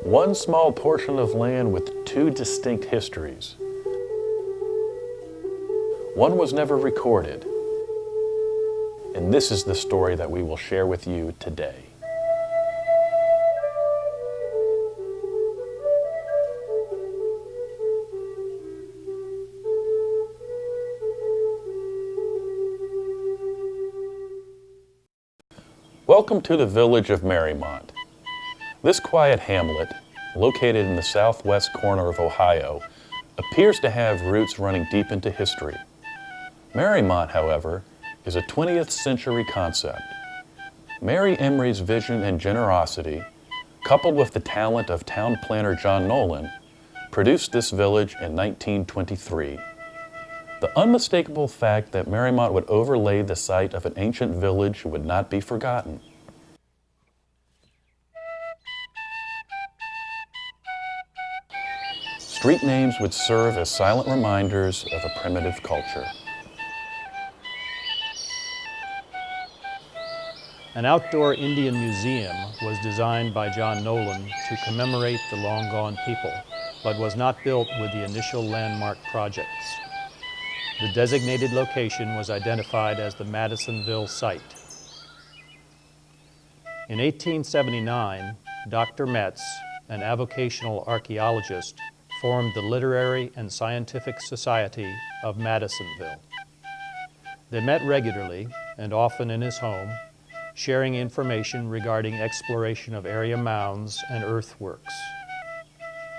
One small portion of land with two distinct histories. One was never recorded, and this is the story that we will share with you today. Welcome to the village of Mariemont. This quiet hamlet, located in the southwest corner of Ohio, appears to have roots running deep into history. Mariemont, however, is a 20th century concept. Mary Emery's vision and generosity, coupled with the talent of town planner John Nolan, produced this village in 1923. The unmistakable fact that Mariemont would overlay the site of an ancient village would not be forgotten. Street names would serve as silent reminders of a primitive culture. An outdoor Indian museum was designed by John Nolan to commemorate the long-gone people, but was not built with the initial landmark projects. The designated location was identified as the Madisonville site. In 1879, Dr. Metz, an avocational archaeologist, formed the Literary and Scientific Society of Madisonville. They met regularly, and often in his home, sharing information regarding exploration of area mounds and earthworks.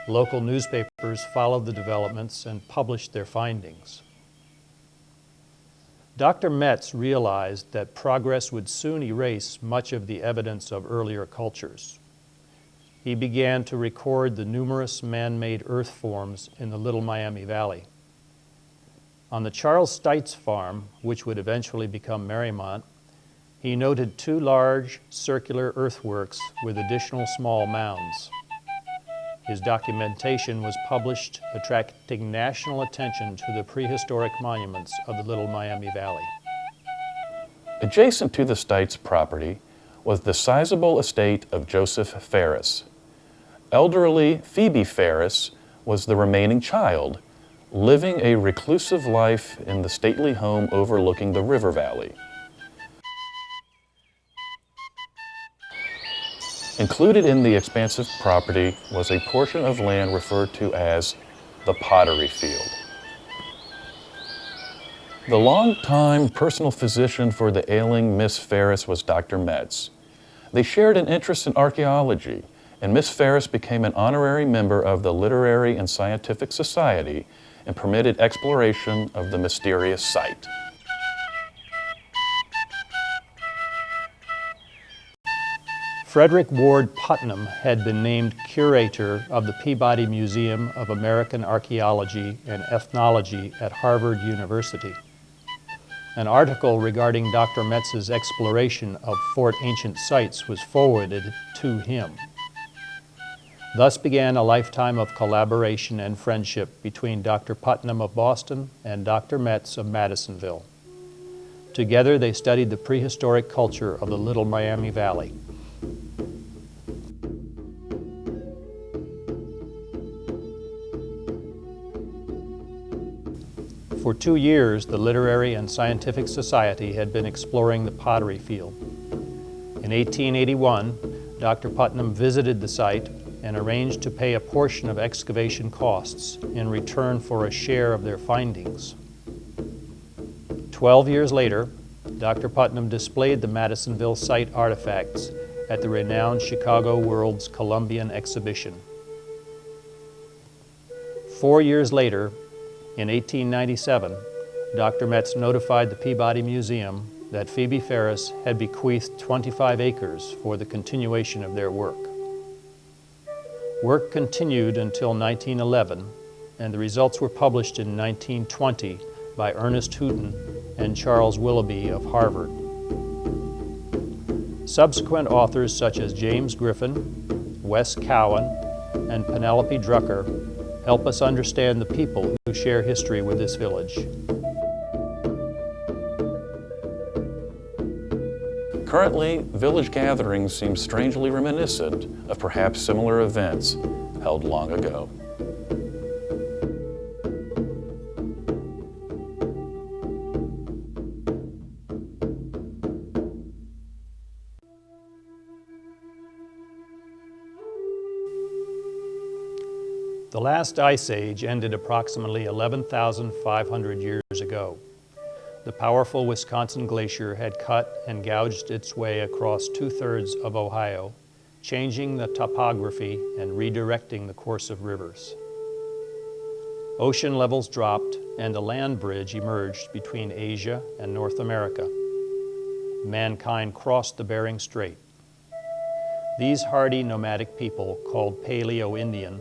Local newspapers followed the developments and published their findings. Dr. Metz realized that progress would soon erase much of the evidence of earlier cultures. He began to record the numerous man-made earth forms in the Little Miami Valley. On the Charles Stites farm, which would eventually become Mariemont, he noted two large circular earthworks with additional small mounds. His documentation was published, attracting national attention to the prehistoric monuments of the Little Miami Valley. Adjacent to the Stites property was the sizable estate of Joseph Ferris. Elderly Phoebe Ferris was the remaining child, living a reclusive life in the stately home overlooking the river valley. Included in the expansive property was a portion of land referred to as the pottery field. The longtime personal physician for the ailing Miss Ferris was Dr. Metz. They shared an interest in archaeology, and Miss Ferris became an honorary member of the Literary and Scientific Society and permitted exploration of the mysterious site. Frederick Ward Putnam had been named curator of the Peabody Museum of American Archaeology and Ethnology at Harvard University. An article regarding Dr. Metz's exploration of Fort Ancient sites was forwarded to him. Thus began a lifetime of collaboration and friendship between Dr. Putnam of Boston and Dr. Metz of Madisonville. Together they studied the prehistoric culture of the Little Miami Valley. For 2 years, the Literary and Scientific Society had been exploring the pottery field. In 1881, Dr. Putnam visited the site and arranged to pay a portion of excavation costs in return for a share of their findings. 12 years later, Dr. Putnam displayed the Madisonville site artifacts at the renowned Chicago World's Columbian Exhibition. 4 years later, in 1897, Dr. Metz notified the Peabody Museum that Phoebe Ferris had bequeathed 25 acres for the continuation of their work. Work continued until 1911, and the results were published in 1920 by Ernest Houghton and Charles Willoughby of Harvard. Subsequent authors such as James Griffin, Wes Cowan, and Penelope Drucker help us understand the people who share history with this village. Currently, village gatherings seem strangely reminiscent of perhaps similar events held long ago. The last ice age ended approximately 11,500 years ago. The powerful Wisconsin Glacier had cut and gouged its way across 2/3 of Ohio, changing the topography and redirecting the course of rivers. Ocean levels dropped and a land bridge emerged between Asia and North America. Mankind crossed the Bering Strait. These hardy nomadic people, called Paleo-Indian,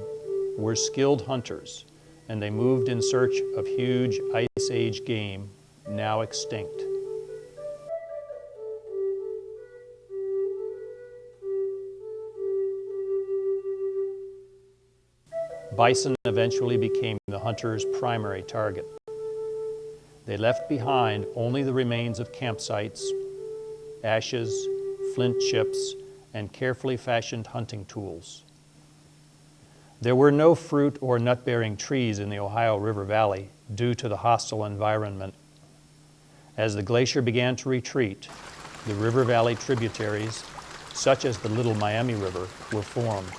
were skilled hunters, and they moved in search of huge Ice Age game, now extinct. Bison eventually became the hunters' primary target. They left behind only the remains of campsites, ashes, flint chips, and carefully fashioned hunting tools. There were no fruit or nut-bearing trees in the Ohio River Valley due to the hostile environment. As the glacier began to retreat, the river valley tributaries, such as the Little Miami River, were formed.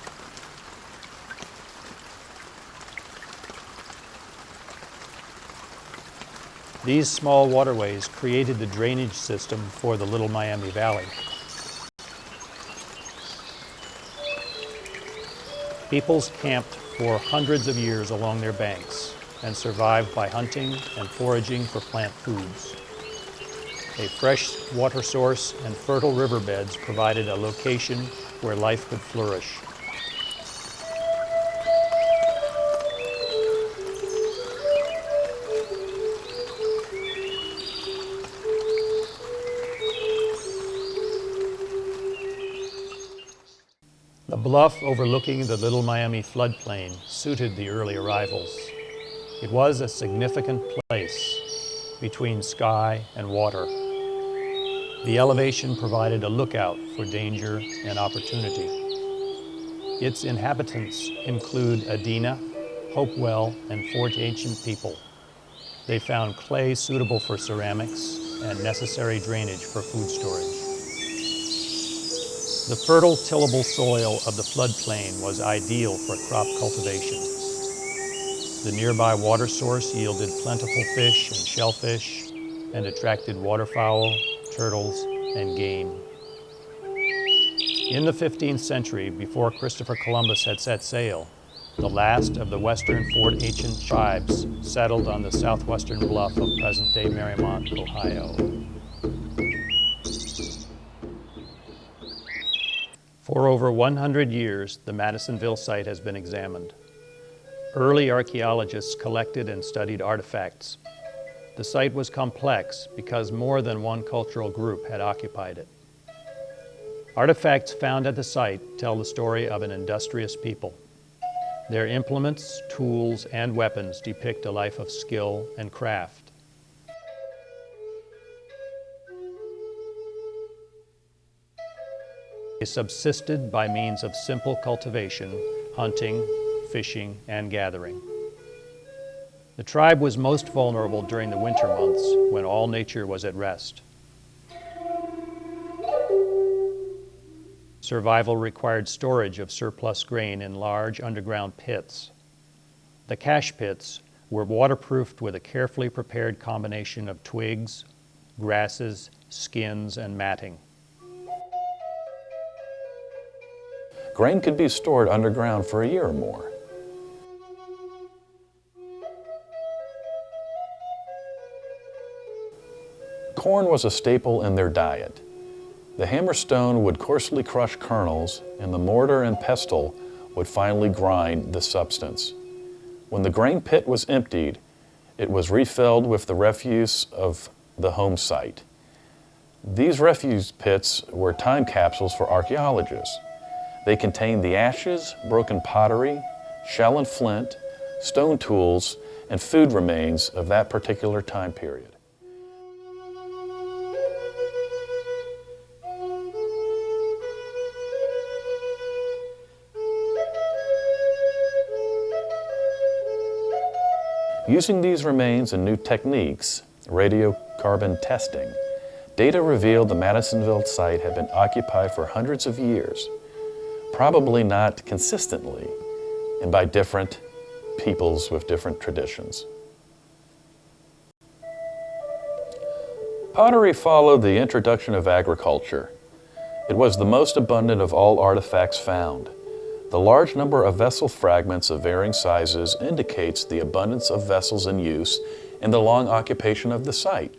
These small waterways created the drainage system for the Little Miami Valley. Peoples camped for hundreds of years along their banks and survived by hunting and foraging for plant foods. A fresh water source and fertile riverbeds provided a location where life could flourish. The bluff overlooking the Little Miami floodplain suited the early arrivals. It was a significant place between sky and water. The elevation provided a lookout for danger and opportunity. Its inhabitants include Adena, Hopewell, and Fort Ancient people. They found clay suitable for ceramics and necessary drainage for food storage. The fertile, tillable soil of the floodplain was ideal for crop cultivation. The nearby water source yielded plentiful fish and shellfish and attracted waterfowl, turtles, and game. In the 15th century, before Christopher Columbus had set sail, the last of the western Fort Ancient tribes settled on the southwestern bluff of present-day Mariemont, Ohio. For over 100 years, the Madisonville site has been examined. Early archaeologists collected and studied artifacts. The site was complex because more than one cultural group had occupied it. Artifacts found at the site tell the story of an industrious people. Their implements, tools, and weapons depict a life of skill and craft. They subsisted by means of simple cultivation, hunting, fishing, and gathering. The tribe was most vulnerable during the winter months when all nature was at rest. Survival required storage of surplus grain in large underground pits. The cache pits were waterproofed with a carefully prepared combination of twigs, grasses, skins, and matting. Grain could be stored underground for a year or more. Corn was a staple in their diet. The hammerstone would coarsely crush kernels, and the mortar and pestle would finally grind the substance. When the grain pit was emptied, it was refilled with the refuse of the home site. These refuse pits were time capsules for archaeologists. They contained the ashes, broken pottery, shell and flint, stone tools, and food remains of that particular time period. Using these remains and new techniques, radiocarbon testing, data revealed the Madisonville site had been occupied for hundreds of years, probably not consistently, and by different peoples with different traditions. Pottery followed the introduction of agriculture. It was the most abundant of all artifacts found. The large number of vessel fragments of varying sizes indicates the abundance of vessels in use and the long occupation of the site.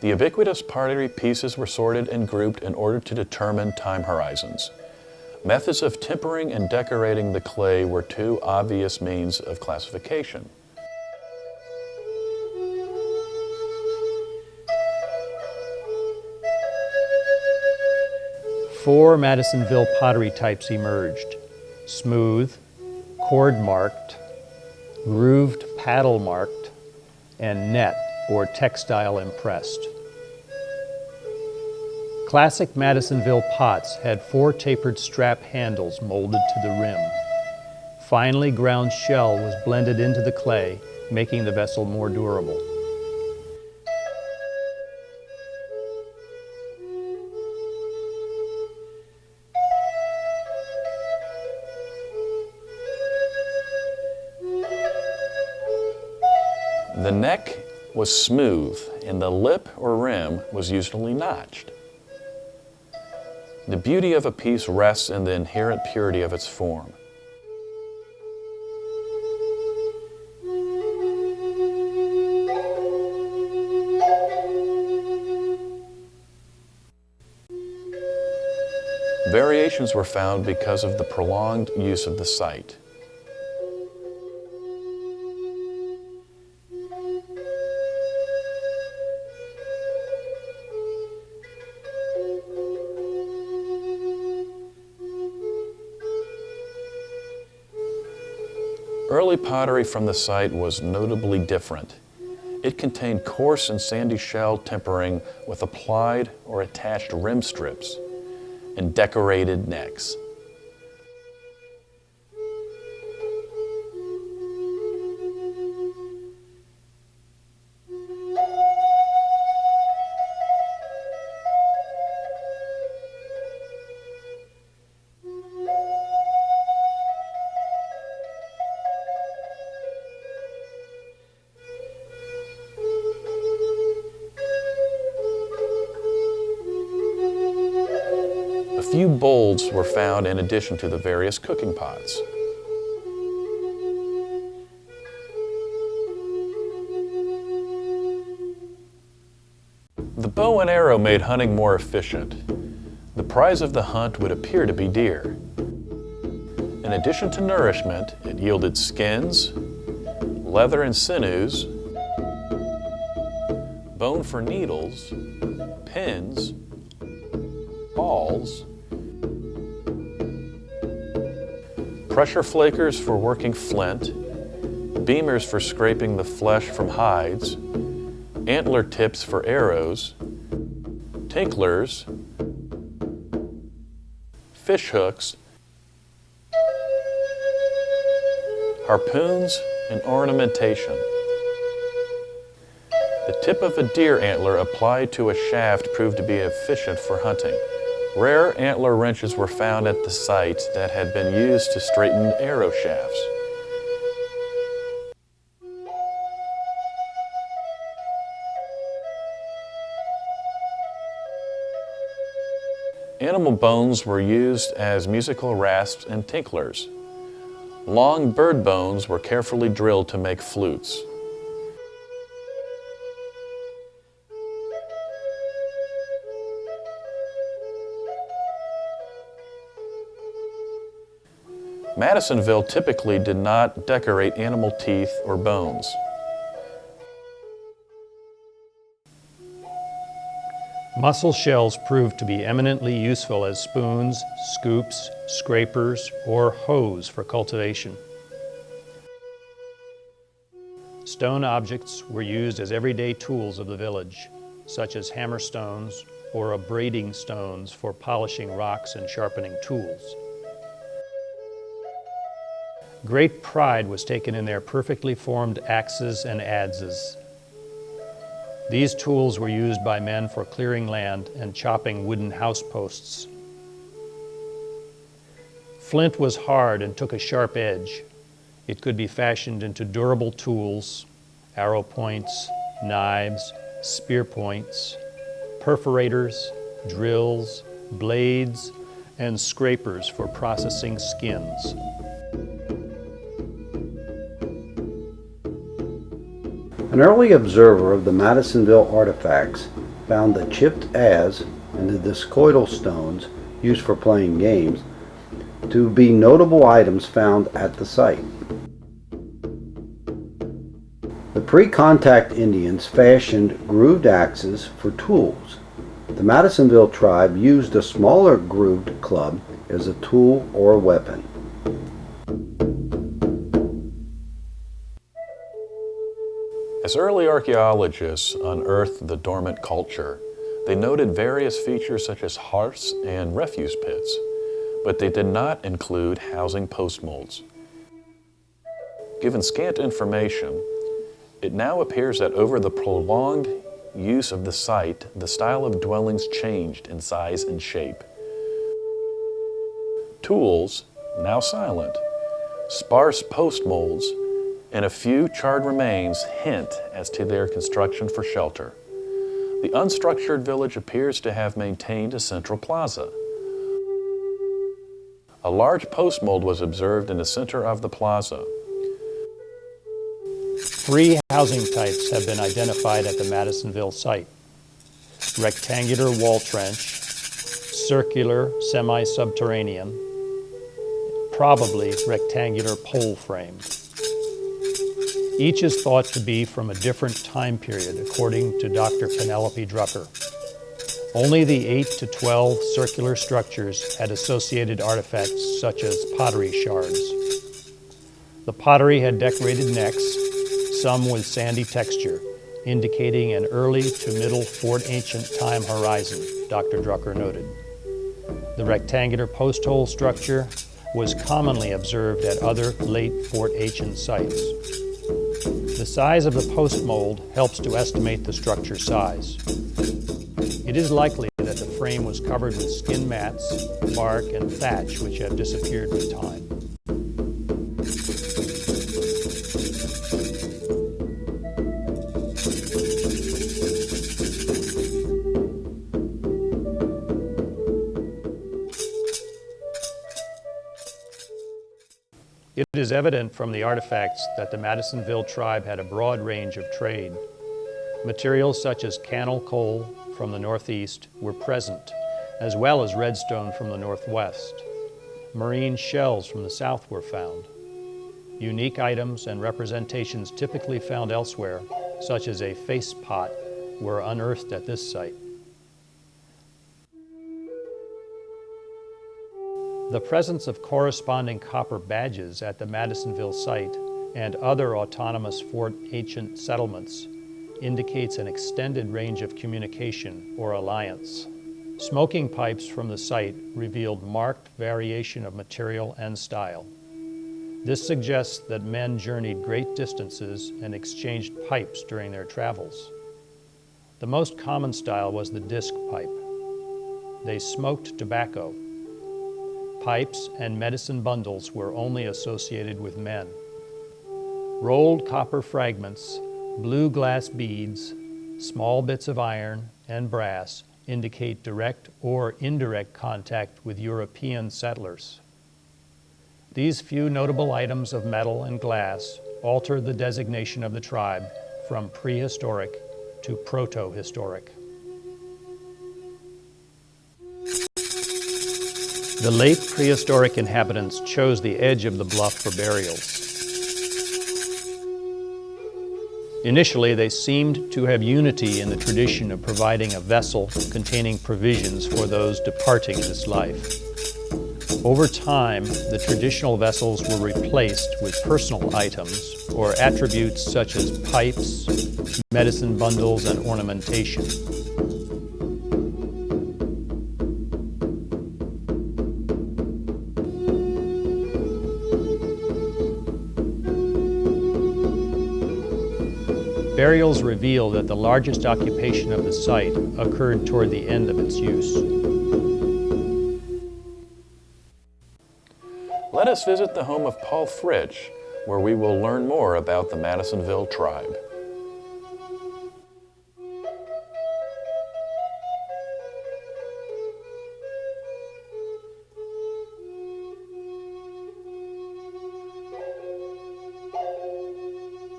The ubiquitous pottery pieces were sorted and grouped in order to determine time horizons. Methods of tempering and decorating the clay were two obvious means of classification. Four Madisonville pottery types emerged: smooth, cord-marked, grooved paddle-marked, and net or textile impressed. Classic Madisonville pots had four tapered strap handles molded to the rim. Finely ground shell was blended into the clay, making the vessel more durable. The neck was smooth and the lip or rim was usually notched. The beauty of a piece rests in the inherent purity of its form. Variations were found because of the prolonged use of the site. Early pottery from the site was notably different. It contained coarse and sandy shell tempering with applied or attached rim strips and decorated necks. A few bowls were found in addition to the various cooking pots. The bow and arrow made hunting more efficient. The prize of the hunt would appear to be deer. In addition to nourishment, it yielded skins, leather and sinews, bone for needles, pins, balls, pressure flakers for working flint, beamers for scraping the flesh from hides, antler tips for arrows, tinklers, fish hooks, harpoons, and ornamentation. The tip of a deer antler applied to a shaft proved to be efficient for hunting. Rare antler wrenches were found at the site that had been used to straighten arrow shafts. Animal bones were used as musical rasps and tinklers. Long bird bones were carefully drilled to make flutes. Madisonville typically did not decorate animal teeth or bones. Mussel shells proved to be eminently useful as spoons, scoops, scrapers, or hoes for cultivation. Stone objects were used as everyday tools of the village, such as hammerstones, or abrading stones for polishing rocks and sharpening tools. Great pride was taken in their perfectly formed axes and adzes. These tools were used by men for clearing land and chopping wooden house posts. Flint was hard and took a sharp edge. It could be fashioned into durable tools, arrow points, knives, spear points, perforators, drills, blades, and scrapers for processing skins. An early observer of the Madisonville artifacts found the chipped adze and the discoidal stones used for playing games to be notable items found at the site. The pre-contact Indians fashioned grooved axes for tools. The Madisonville tribe used a smaller grooved club as a tool or weapon. As early archaeologists unearthed the dormant culture, they noted various features such as hearths and refuse pits, but they did not include housing post molds. Given scant information, it now appears that over the prolonged use of the site, the style of dwellings changed in size and shape. Tools, now silent, sparse post molds, and a few charred remains hint as to their construction for shelter. The unstructured village appears to have maintained a central plaza. A large post mold was observed in the center of the plaza. 3 housing types have been identified at the Madisonville site: rectangular wall trench, circular semi-subterranean, probably rectangular pole frame. Each is thought to be from a different time period, according to Dr. Penelope Drucker. Only the 8 to 12 circular structures had associated artifacts such as pottery shards. The pottery had decorated necks, some with sandy texture, indicating an early to middle Fort Ancient time horizon, Dr. Drucker noted. The rectangular post hole structure was commonly observed at other late Fort Ancient sites. The size of the post mold helps to estimate the structure size. It is likely that the frame was covered with skin mats, bark, and thatch which have disappeared with time. It is evident from the artifacts that the Madisonville tribe had a broad range of trade. Materials such as cannel coal from the northeast were present, as well as redstone from the northwest. Marine shells from the south were found. Unique items and representations typically found elsewhere, such as a face pot, were unearthed at this site. The presence of corresponding copper badges at the Madisonville site and other autonomous Fort Ancient settlements indicates an extended range of communication or alliance. Smoking pipes from the site revealed marked variation of material and style. This suggests that men journeyed great distances and exchanged pipes during their travels. The most common style was the disc pipe. They smoked tobacco. Pipes and medicine bundles were only associated with men. Rolled copper fragments, blue glass beads, small bits of iron, and brass indicate direct or indirect contact with European settlers. These few notable items of metal and glass alter the designation of the tribe from prehistoric to proto-historic. The late prehistoric inhabitants chose the edge of the bluff for burials. Initially, they seemed to have unity in the tradition of providing a vessel containing provisions for those departing this life. Over time, the traditional vessels were replaced with personal items or attributes such as pipes, medicine bundles, and ornamentation. Burials reveal that the largest occupation of the site occurred toward the end of its use. Let us visit the home of Paul Fritsch, where we will learn more about the Madisonville tribe.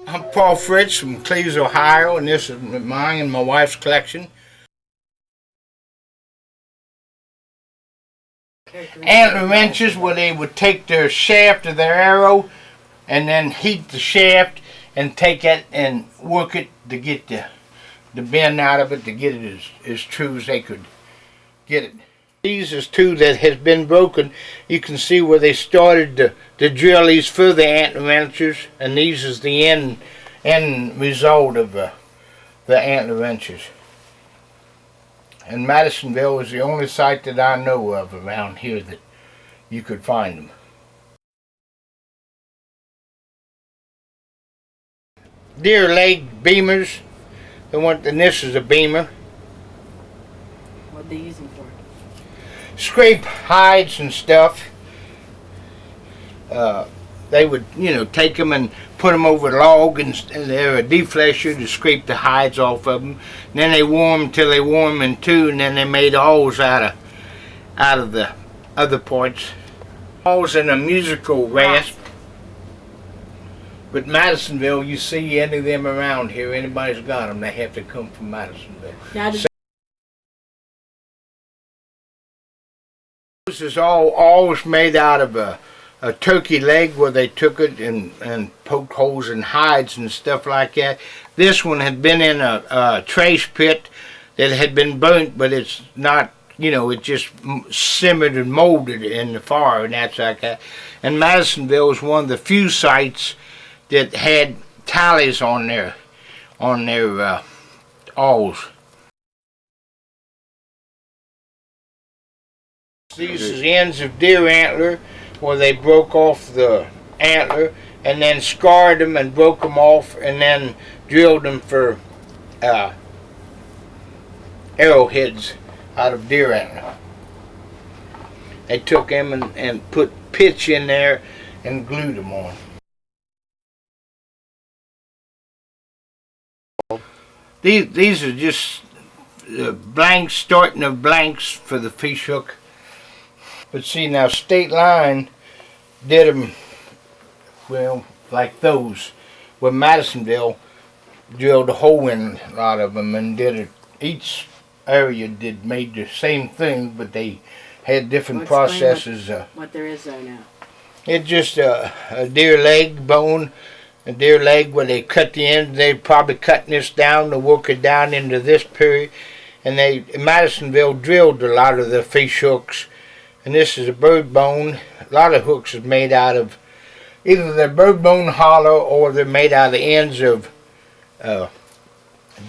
I'm Paul Fritsch from Cleves, Ohio, and this is mine and my wife's collection. Antler wrenches, where they would take their shaft of their arrow and then heat the shaft and take it and work it to get the bend out of it, to get it as true as they could get it. These is two that has been broken. You can see where they started to drill these further antler wrenches, and these is the end result of the antler wrenches. And Madisonville is the only site that I know of around here that you could find them. Deer leg beamers. And this is a beamer. What they use them for? Scrape hides and stuff. They would, take them and put them over a log, and they're a deflesher to scrape the hides off of them. And then they warm them till they warm in two, and then they made awls out of the other parts. Awls and a musical rasp. But Madisonville, you see any of them around here, anybody's got them, they have to come from Madisonville. This is always made out of a turkey leg, where they took it and poked holes in hides and stuff like that. This one had been in a trash pit that had been burnt, but it's not, it just simmered and molded in the fire, and that's like that. And Madisonville is one of the few sites that had tallies on their awls. These is the ends of deer antler, where they broke off the antler and then scarred them and broke them off and then drilled them for arrowheads out of deer antler. They took them and put pitch in there and glued them on. These are just blanks, starting of blanks for the fish hook. But see, now State Line did them, well, like those, where Madisonville drilled a hole in a lot of them and did it. Each area made the same thing, but they had different processes. What there is there now? It's just a deer leg bone, a deer leg where they cut the end. They're probably cutting this down to work it down into this period. And Madisonville drilled a lot of the fish hooks. And this is a bird bone. A lot of hooks is made out of either they're bird bone hollow, or they're made out of the ends of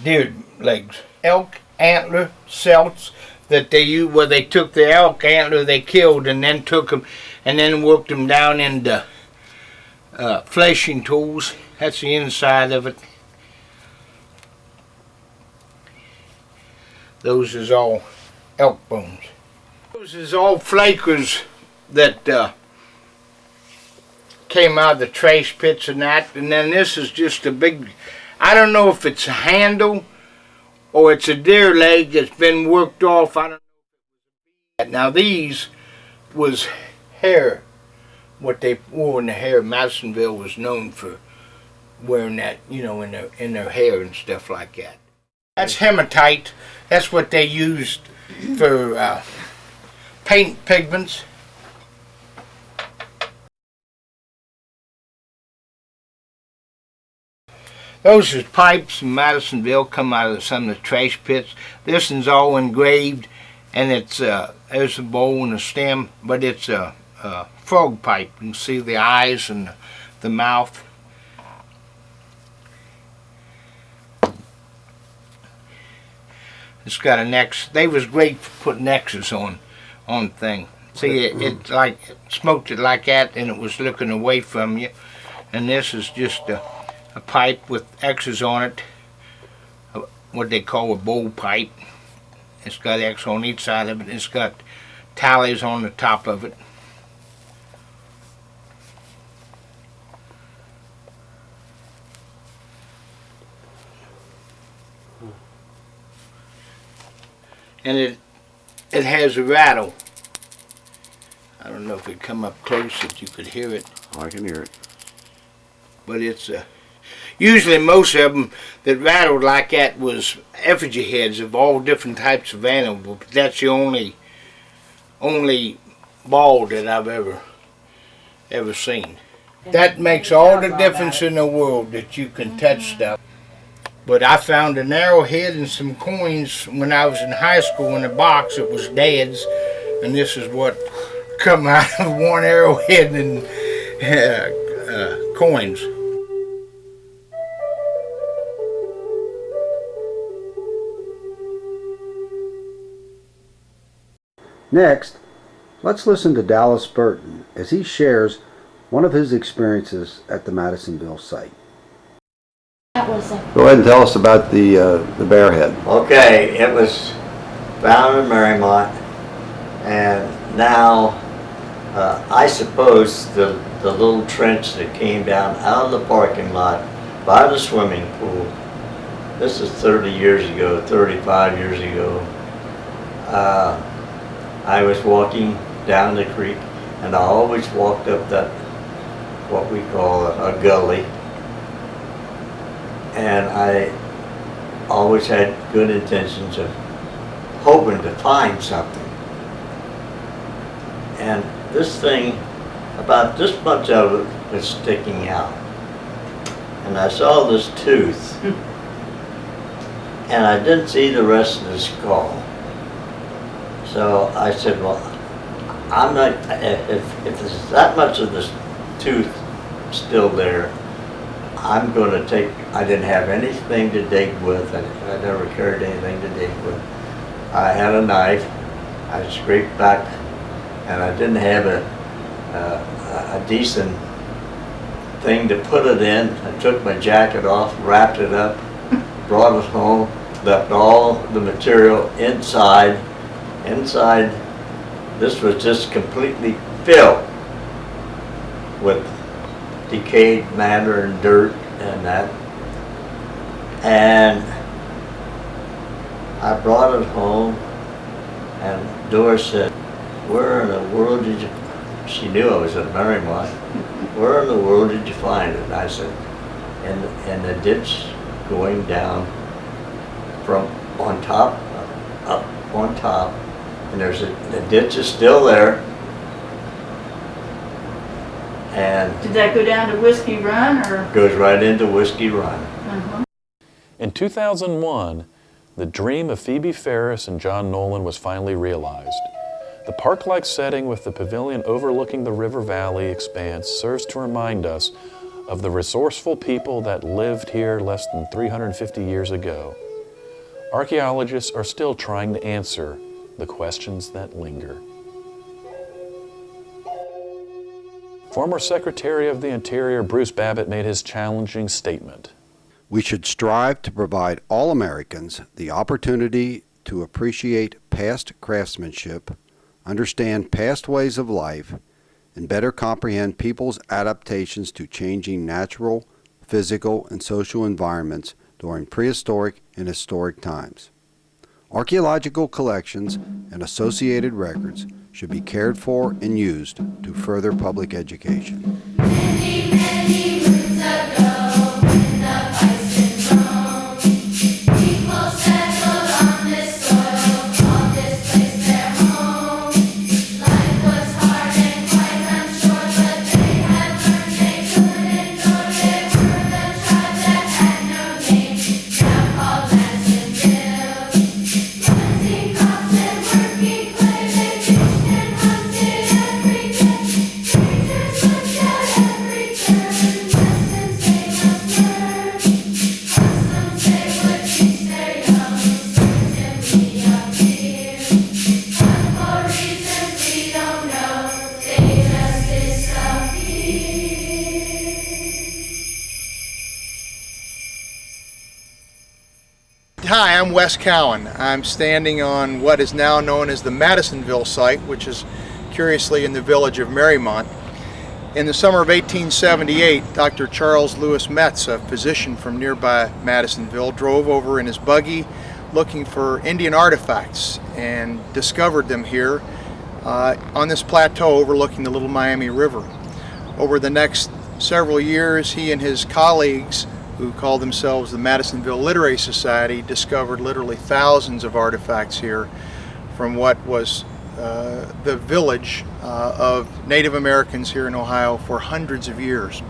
deer legs. Elk antler celts that they used, where they took the elk antler they killed and then took them and then worked them down into fleshing tools. That's the inside of it. Those is all elk bones. Those is all flakers that came out of the trash pits and that. And then this is just a big, I don't know if it's a handle or it's a deer leg that's been worked off. I don't know. Now these was hair, what they wore in the hair. Madisonville was known for wearing that, in their hair and stuff like that. That's hematite. That's what they used for paint pigments. Those is pipes in Madisonville, come out of some of the trash pits. This one's all engraved, and it's there's a bowl and a stem, but it's a frog pipe. You can see the eyes and the mouth. It's got an X. They was great for putting X's on thing. See, it like smoked it like that, and it was looking away from you. And this is just a pipe with X's on it. what they call a bowl pipe. It's got X on each side of it. It's got tallies on the top of it. And it has a rattle. I don't know if it come up close that you could hear it. Oh, I can hear it. But it's usually most of them that rattled like that was effigy heads of all different types of animals. But that's the only ball that I've ever seen. That makes all the difference in the world that you can touch stuff. But I found an arrowhead and some coins when I was in high school in a box. It was Dad's, and this is what come out of one arrowhead and coins. Next, let's listen to Dallas Burton as he shares one of his experiences at the Madisonville site. Go ahead and tell us about the bear head. Okay, it was found in Mariemont, and now I suppose the little trench that came down out of the parking lot by the swimming pool, this is 30 years ago, 35 years ago, I was walking down the creek, and I always walked up that, what we call a gully. And I always had good intentions of hoping to find something. And this thing, about this much of it was sticking out. And I saw this tooth. And I didn't see the rest of the skull. So I said, well, I'm not, if there's that much of this tooth still there, I'm going to take, I didn't have anything to dig with, I never carried anything to dig with. I had a knife, I scraped back, and I didn't have a decent thing to put it in. I took my jacket off, wrapped it up, brought it home, left all the material inside. Inside, this was just completely filled with decayed matter and dirt and that. And I brought it home, and Doris said, where in the world did you, she knew I was at Mariemont, where in the world did you find it? And I said, in the ditch going down from on top, up on top, and the ditch is still there. And did that go down to Whiskey Run, or? Goes right into Whiskey Run. Uh-huh. In 2001, the dream of Phoebe Ferris and John Nolan was finally realized. The park-like setting with the pavilion overlooking the river valley expanse serves to remind us of the resourceful people that lived here less than 350 years ago. Archaeologists are still trying to answer the questions that linger. Former Secretary of the Interior Bruce Babbitt made his challenging statement. We should strive to provide all Americans the opportunity to appreciate past craftsmanship, understand past ways of life, and better comprehend people's adaptations to changing natural, physical, and social environments during prehistoric and historic times. Archaeological collections and associated records should be cared for and used to further public education. Many, many moons ago, when the bison roamed, people settled on this soil, called this place their home. Life was hard and quite unsure, but they had learned they could endure. They were the tribe that had no name, now called Madisonville. Planting crops and working clay, they fished and hunted every day. Strangers looked at every turn. Hi, I'm Wes Cowan. I'm standing on what is now known as the Madisonville site, which is curiously in the village of Mariemont. In the summer of 1878, Dr. Charles Lewis Metz, a physician from nearby Madisonville, drove over in his buggy looking for Indian artifacts and discovered them here on this plateau overlooking the Little Miami River. Over the next several years, he and his colleagues, who called themselves the Madisonville Literary Society, discovered literally thousands of artifacts here from what was the village of Native Americans here in Ohio for hundreds of years.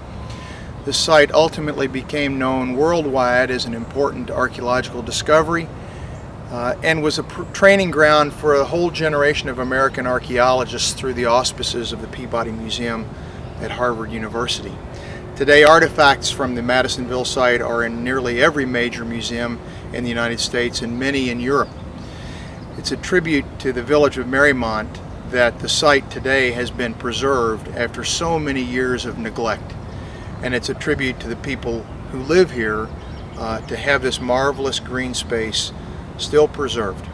This site ultimately became known worldwide as an important archaeological discovery and was a training ground for a whole generation of American archaeologists through the auspices of the Peabody Museum at Harvard University. Today, artifacts from the Madisonville site are in nearly every major museum in the United States and many in Europe. It's a tribute to the village of Mariemont that the site today has been preserved after so many years of neglect. And it's a tribute to the people who live here to have this marvelous green space still preserved.